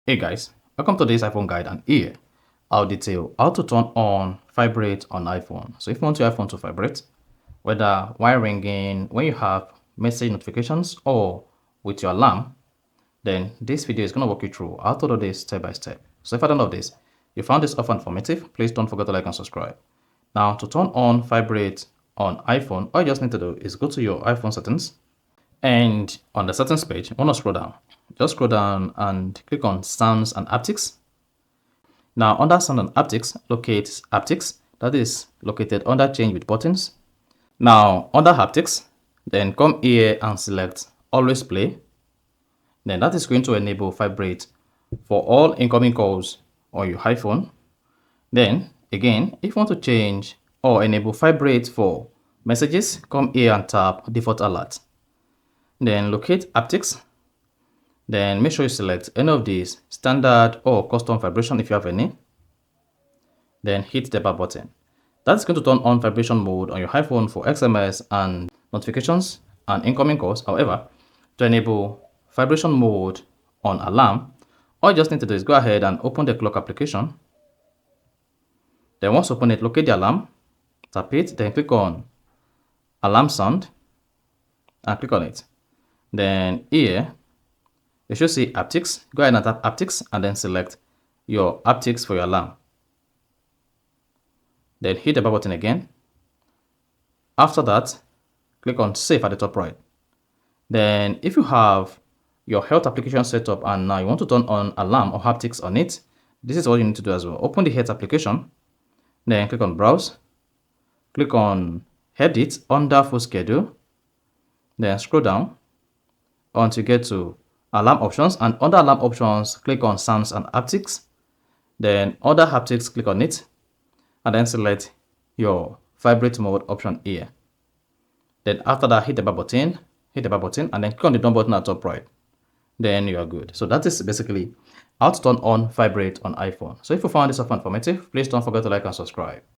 Hey guys, welcome to this iPhone guide, and here I'll detail how to turn on Vibrate on iPhone. So if you want your iPhone to vibrate, whether while ringing, when you have message notifications, or with your alarm, then this video is going to walk you through how to do this step by step. So if I don't know this, you found this often informative, please don't forget to like and subscribe. Now to turn on Vibrate on iPhone, all you just need to do is go to your iPhone settings, and on the settings page, you want to scroll down. Just scroll down and click on Sounds and Haptics. Now, under Sound and Haptics, locate Haptics. That is located under Change with Buttons. Now, under Haptics, then come here and select Always Play. Then that is going to enable Vibrate for all incoming calls on your iPhone. Then, again, if you want to change or enable Vibrate for messages, come here and tap Default Alert. Then locate Haptics. Then make sure you select any of these, standard or custom vibration if you have any. Then hit the back button. That's going to turn on vibration mode on your iPhone for SMS and notifications and incoming calls. However, to enable vibration mode on alarm, all you just need to do is go ahead and open the clock application. Then once open it, locate the alarm, tap it, then click on alarm sound and click on it. Then here, you should see Haptics. Go ahead and tap Haptics and then select your Haptics for your alarm. Then hit the back button again. After that, click on Save at the top right. Then if you have your health application set up and now you want to turn on alarm or Haptics on it, this is what you need to do as well. Open the health application, then click on Browse, click on Edit under Full Schedule, then scroll down until you get to alarm options, and under alarm options, click on Sounds and Haptics. Then under Haptics, click on it, and then select your Vibrate mode option here. Then after that, hit the back button, and then click on the done button at top right. Then you are good. So that is basically how to turn on Vibrate on iPhone. So if you found this informative, please don't forget to like and subscribe.